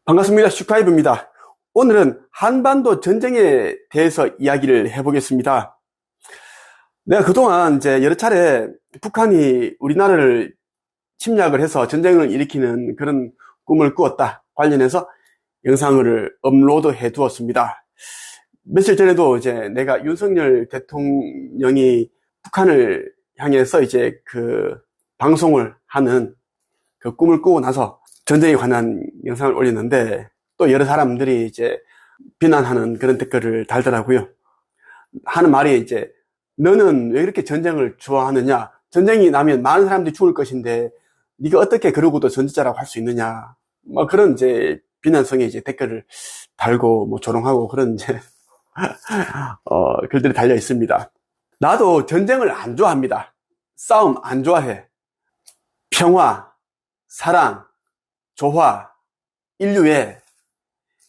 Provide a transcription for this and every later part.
반갑습니다. 슈카이브입니다. 오늘은 한반도 전쟁에 대해서 이야기를 해보겠습니다. 내가 그동안 이제 여러 차례 북한이 우리나라를 침략을 해서 전쟁을 일으키는 그런 꿈을 꾸었다 관련해서 영상을 업로드해 두었습니다. 며칠 전에도 이제 내가 윤석열 대통령이 북한을 향해서 이제 그 방송을 하는 그 꿈을 꾸고 나서 전쟁에 관한 영상을 올렸는데 또 여러 사람들이 이제 비난하는 그런 댓글을 달더라고요. 하는 말이 이제 너는 왜 이렇게 전쟁을 좋아하느냐? 전쟁이 나면 많은 사람들이 죽을 것인데 네가 어떻게 그러고도 선지자라고 할 수 있느냐? 뭐 그런 이제 비난성의 이제 댓글을 달고 뭐 조롱하고 그런 이제 글들이 달려 있습니다. 나도 전쟁을 안 좋아합니다. 싸움 안 좋아해. 평화, 사랑, 조화, 인류애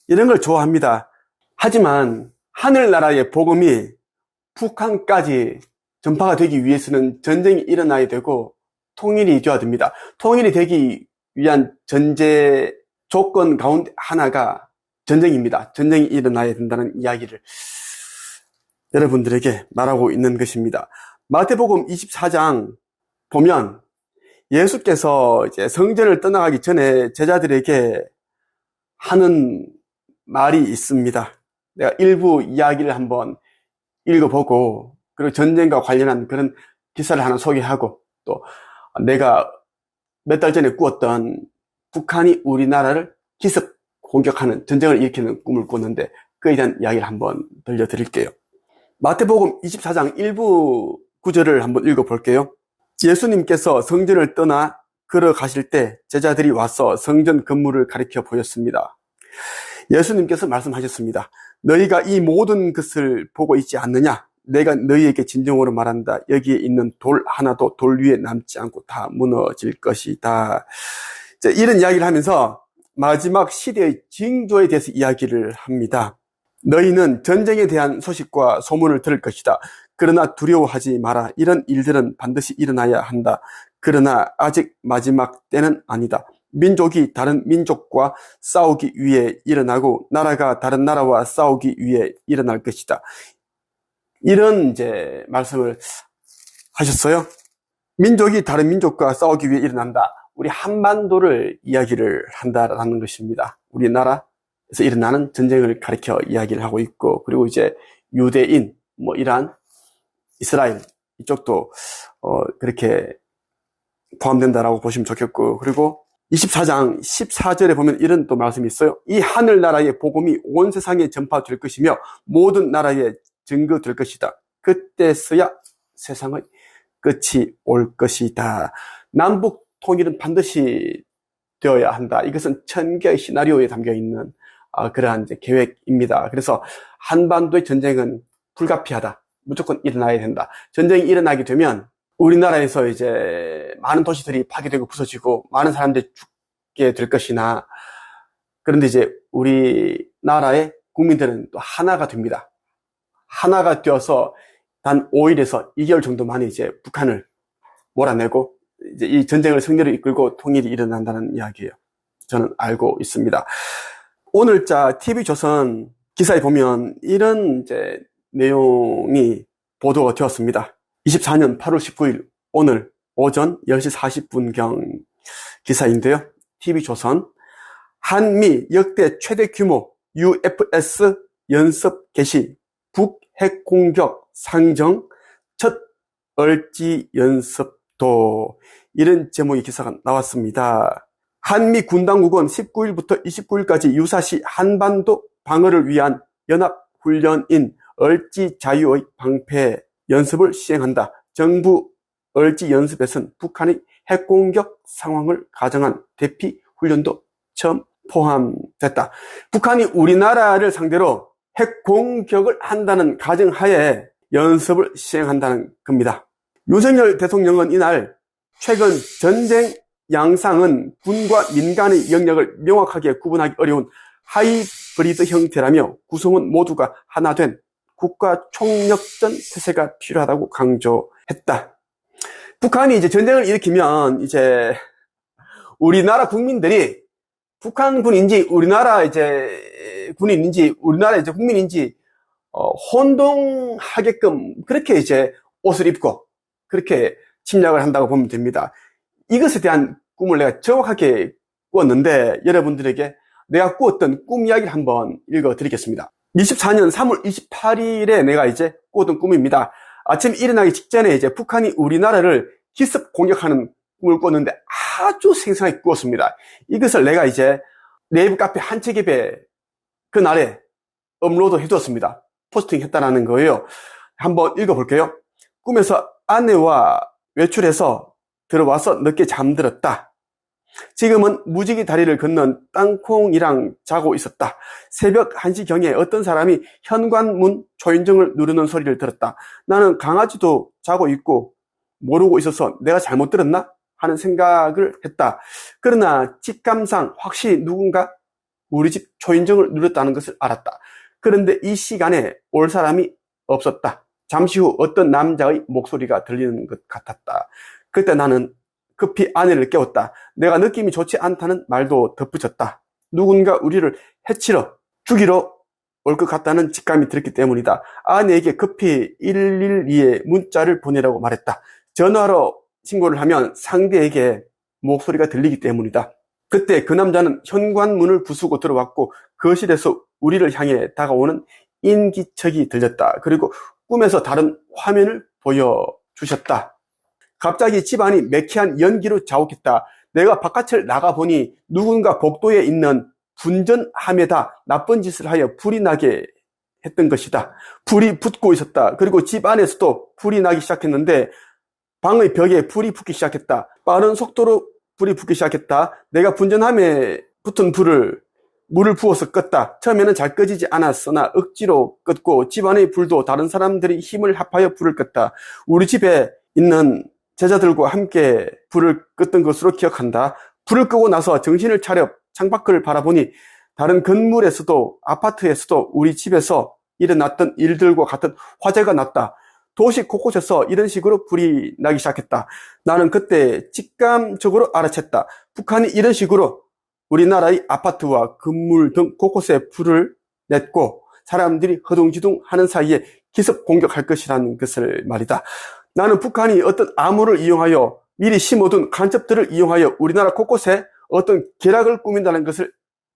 이런 걸 좋아합니다. 하지만 하늘나라의 복음이 북한까지 전파가 되기 위해서는 전쟁이 일어나야 되고 통일이 되어야 됩니다. 통일이 되기 위한 전제 조건 가운데 하나가 전쟁입니다. 전쟁이 일어나야 된다는 이야기를 여러분들에게 말하고 있는 것입니다. 마태복음 24장 보면 예수께서 이제 성전을 떠나가기 전에 제자들에게 하는 말이 있습니다. 내가 일부 이야기를 한번 읽어보고 그리고 전쟁과 관련한 그런 기사를 하나 소개하고 또 내가 몇 달 전에 꾸었던 북한이 우리나라를 기습 공격하는 전쟁을 일으키는 꿈을 꿨는데 그에 대한 이야기를 한번 들려드릴게요. 마태복음 24장 일부 구절을 한번 읽어볼게요. 예수님께서 성전을 떠나 걸어가실 때 제자들이 와서 성전 건물을 가리켜 보였습니다. 예수님께서 말씀하셨습니다. 너희가 이 모든 것을 보고 있지 않느냐? 내가 너희에게 진정으로 말한다. 여기에 있는 돌 하나도 돌 위에 남지 않고 다 무너질 것이다. 이런 이야기를 하면서 마지막 시대의 징조에 대해서 이야기를 합니다. 너희는 전쟁에 대한 소식과 소문을 들을 것이다. 그러나 두려워하지 마라. 이런 일들은 반드시 일어나야 한다. 그러나 아직 마지막 때는 아니다. 민족이 다른 민족과 싸우기 위해 일어나고 나라가 다른 나라와 싸우기 위해 일어날 것이다. 이런 이제 말씀을 하셨어요. 민족이 다른 민족과 싸우기 위해 일어난다. 우리 한반도를 이야기를 한다라는 것입니다. 우리나라에서 일어나는 전쟁을 가리켜 이야기를 하고 있고, 그리고 이제 유대인, 뭐 이란, 이스라엘 이쪽도 그렇게 포함된다라고 보시면 좋겠고, 그리고 24장 14절에 보면 이런 또 말씀이 있어요. 이 하늘나라의 복음이 온 세상에 전파될 것이며 모든 나라에 증거될 것이다. 그때서야 세상의 끝이 올 것이다. 남북 통일은 반드시 되어야 한다. 이것은 천개의 시나리오에 담겨있는 그러한 이제 계획입니다. 그래서 한반도의 전쟁은 불가피하다. 무조건 일어나야 된다. 전쟁이 일어나게 되면 우리나라에서 이제 많은 도시들이 파괴되고 부서지고 많은 사람들이 죽게 될 것이나, 그런데 이제 우리나라의 국민들은 또 하나가 됩니다. 하나가 되어서 단 5일에서 2개월 정도 만에 이제 북한을 몰아내고 이제 이 전쟁을 승리로 이끌고 통일이 일어난다는 이야기예요. 저는 알고 있습니다. 오늘자 TV조선 기사에 보면 이런 이제 내용이 보도가 되었습니다. 24년 8월 19일 오늘 오전 10시 40분경 기사인데요. TV조선 한미 역대 최대 규모 UFS 연습 개시 북 핵 공격 상정 첫 얼지 연습도, 이런 제목의 기사가 나왔습니다. 한미 군당국은 19일부터 29일까지 유사시 한반도 방어를 위한 연합훈련인 얼지 자유의 방패 연습을 시행한다. 정부 얼지 연습에서는 북한의 핵공격 상황을 가정한 대피 훈련도 처음 포함됐다. 북한이 우리나라를 상대로 핵공격을 한다는 가정하에 연습을 시행한다는 겁니다. 윤석열 대통령은 이날 최근 전쟁 양상은 군과 민간의 영역을 명확하게 구분하기 어려운 하이브리드 형태라며 구성원 모두가 하나 된 국가 총력전 태세가 필요하다고 강조했다. 북한이 이제 전쟁을 일으키면 이제 우리나라 국민들이 북한군인지 우리나라 이제 군인인지 우리나라 이제 국민인지 혼동하게끔 그렇게 이제 옷을 입고 그렇게 침략을 한다고 보면 됩니다. 이것에 대한 꿈을 내가 정확하게 꾸었는데 여러분들에게 내가 꾸었던 꿈 이야기를 한번 읽어드리겠습니다. 24년 3월 28일에 내가 이제 꾸었던 꿈입니다. 아침 일어나기 직전에 이제 북한이 우리나라를 기습 공격하는 꿈을 꿨는데 아주 생생하게 꾸었습니다. 이것을 내가 이제 네이버 카페 한책앱에 그날에 업로드 해두었습니다. 포스팅 했다라는 거예요. 한번 읽어볼게요. 꿈에서 아내와 외출해서 들어와서 늦게 잠들었다. 지금은 무지개 다리를 건넌 땅콩이랑 자고 있었다. 새벽 1시경에 어떤 사람이 현관문 초인종을 누르는 소리를 들었다. 나는 강아지도 자고 있고 모르고 있어서 내가 잘못 들었나? 하는 생각을 했다. 그러나 직감상 확실히 누군가 우리 집 초인종을 누렸다는 것을 알았다. 그런데 이 시간에 올 사람이 없었다. 잠시 후 어떤 남자의 목소리가 들리는 것 같았다. 그때 나는 급히 아내를 깨웠다. 내가 느낌이 좋지 않다는 말도 덧붙였다. 누군가 우리를 해치러 죽이러 올 것 같다는 직감이 들었기 때문이다. 아내에게 급히 112에 문자를 보내라고 말했다. 전화로 신고를 하면 상대에게 목소리가 들리기 때문이다. 그때 그 남자는 현관문을 부수고 들어왔고 거실에서 우리를 향해 다가오는 인기척이 들렸다. 그리고 꿈에서 다른 화면을 보여주셨다. 갑자기 집안이 매캐한 연기로 자욱했다. 내가 바깥을 나가보니 누군가 복도에 있는 분전함에다 나쁜 짓을 하여 불이 나게 했던 것이다. 불이 붙고 있었다. 그리고 집 안에서도 불이 나기 시작했는데 방의 벽에 불이 붙기 시작했다. 빠른 속도로 불이 붙기 시작했다. 내가 분전함에 붙은 물을 부어서 껐다. 처음에는 잘 꺼지지 않았으나 억지로 껐고 집안의 불도 다른 사람들이 힘을 합하여 불을 껐다. 우리 집에 있는 제자들과 함께 불을 껐던 것으로 기억한다. 불을 끄고 나서 정신을 차려 창밖을 바라보니 다른 건물에서도 아파트에서도 우리 집에서 일어났던 일들과 같은 화재가 났다. 도시 곳곳에서 이런 식으로 불이 나기 시작했다. 나는 그때 직감적으로 알아챘다. 북한이 이런 식으로 우리나라의 아파트와 건물 등 곳곳에 불을 냈고 사람들이 허둥지둥 하는 사이에 기습 공격할 것이라는 것을 말이다. 나는 북한이 어떤 암호를 이용하여 미리 심어둔 간첩들을 이용하여 우리나라 곳곳에 어떤 계략을 꾸민다는 것을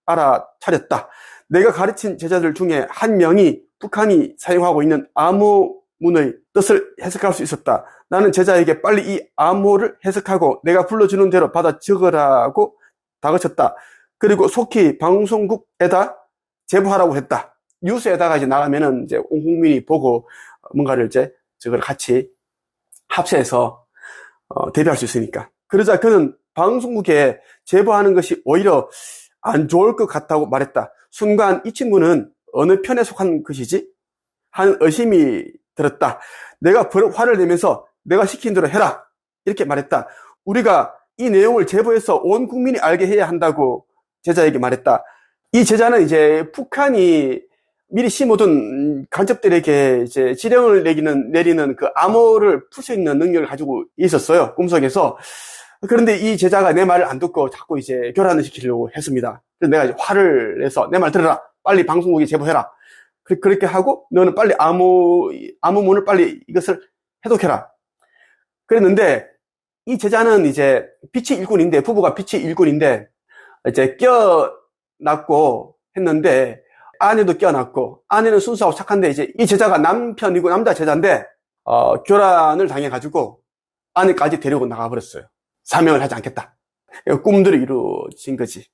알아차렸다. 내가 가르친 제자들 중에 한 명이 북한이 사용하고 있는 암호문의 뜻을 해석할 수 있었다. 나는 제자에게 빨리 이 암호를 해석하고 내가 불러주는 대로 받아 적으라고 다그쳤다. 그리고 속히 방송국에다 제보하라고 했다. 뉴스에다가 이제 나가면은 이제 온 국민이 보고 뭔가를 이제 저걸 같이 합세해서 대비할 수 있으니까. 그러자 그는 방송국에 제보하는 것이 오히려 안 좋을 것 같다고 말했다. 순간 이 친구는 어느 편에 속한 것이지? 하는 의심이 들었다. 내가 버럭 화를 내면서 내가 시킨 대로 해라. 이렇게 말했다. 우리가 이 내용을 제보해서 온 국민이 알게 해야 한다고 제자에게 말했다. 이 제자는 이제 북한이 미리 심어둔 간첩들에게 이제 지령을 내리는 그 암호를 풀 수 있는 능력을 가지고 있었어요. 꿈속에서. 그런데 이 제자가 내 말을 안 듣고 자꾸 이제 교란을 시키려고 했습니다. 그래서 내가 이제 화를 내서 내 말 들어라. 빨리 방송국에 제보해라. 그렇게 하고 너는 빨리 암호문을 빨리 이것을 해독해라. 그랬는데 이 제자는 이제 빛이 일꾼인데 부부가 빛이 일꾼인데 이제 껴놨고 했는데 아내도 껴놨고 아내는 순수하고 착한데 이제 이 제자가 남편이고 남자 제자인데 교란을 당해가지고 아내까지 데리고 나가버렸어요. 사명을 하지 않겠다. 꿈들이 이루어진 거지.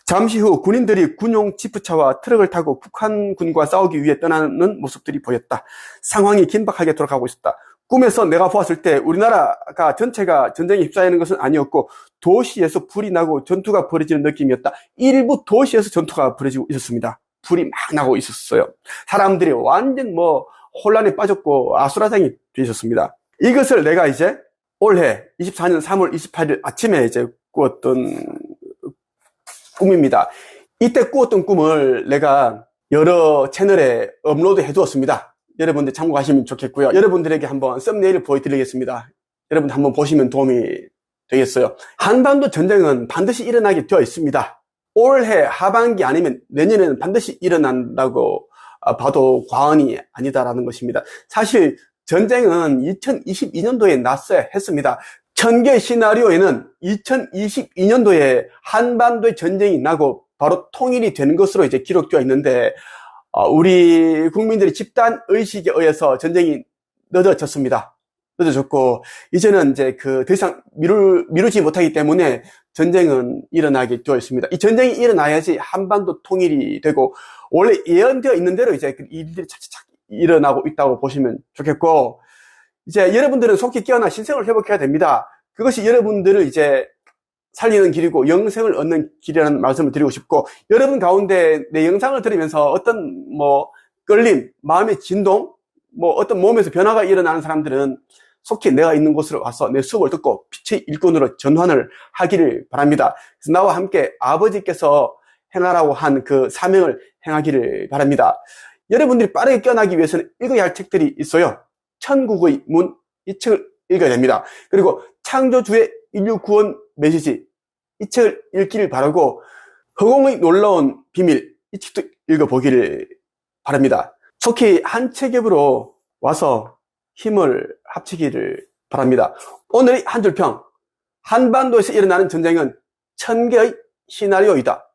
잠시 후 군인들이 군용 지프차와 트럭을 타고 북한군과 싸우기 위해 떠나는 모습들이 보였다. 상황이 긴박하게 돌아가고 있었다. 꿈에서 내가 보았을 때 우리나라가 전체가 전쟁에 휩싸이는 것은 아니었고 도시에서 불이 나고 전투가 벌어지는 느낌이었다. 일부 도시에서 전투가 벌어지고 있었습니다. 불이 막 나고 있었어요. 사람들이 완전 혼란에 빠졌고 아수라장이 되어 있었습니다. 이것을 내가 이제 올해 24년 3월 28일 아침에 이제 꾸었던 꿈입니다. 이때 꾸었던 꿈을 내가 여러 채널에 업로드 해두었습니다. 여러분들 참고하시면 좋겠고요. 여러분들에게 한번 썸네일을 보여드리겠습니다. 여러분 한번 보시면 도움이 되겠어요. 한반도 전쟁은 반드시 일어나게 되어 있습니다. 올해 하반기 아니면 내년에는 반드시 일어난다고 봐도 과언이 아니다라는 것입니다. 사실 전쟁은 2022년도에 났어야 했습니다. 천개 시나리오에는 2022년도에 한반도의 전쟁이 나고 바로 통일이 되는 것으로 이제 기록되어 있는데, 우리 국민들의 집단 의식에 의해서 전쟁이 늦어졌습니다. 늦어졌고, 이제는 이제 더 이상 미루지 못하기 때문에 전쟁은 일어나게 되어 있습니다. 이 전쟁이 일어나야지 한반도 통일이 되고, 원래 예언되어 있는 대로 이제 일들이 차차차 일어나고 있다고 보시면 좋겠고, 이제 여러분들은 속히 깨어나 신생을 회복해야 됩니다. 그것이 여러분들을 이제 살리는 길이고 영생을 얻는 길이라는 말씀을 드리고 싶고, 여러분 가운데 내 영상을 들으면서 어떤 끌림, 마음의 진동, 어떤 몸에서 변화가 일어나는 사람들은 속히 내가 있는 곳으로 와서 내 수업을 듣고 빛의 일꾼으로 전환을 하기를 바랍니다. 그래서 나와 함께 아버지께서 행하라고 한 그 사명을 행하기를 바랍니다. 여러분들이 빠르게 깨어나기 위해서는 읽어야 할 책들이 있어요. 천국의 문, 이 책을 읽어야 됩니다. 그리고 창조주의 인류 구원 메시지, 이 책을 읽기를 바라고, 허공의 놀라운 비밀, 이 책도 읽어보기를 바랍니다. 속히 한 책앱으로 와서 힘을 합치기를 바랍니다. 오늘의 한 줄평, 한반도에서 일어나는 전쟁은 1000개의 시나리오이다.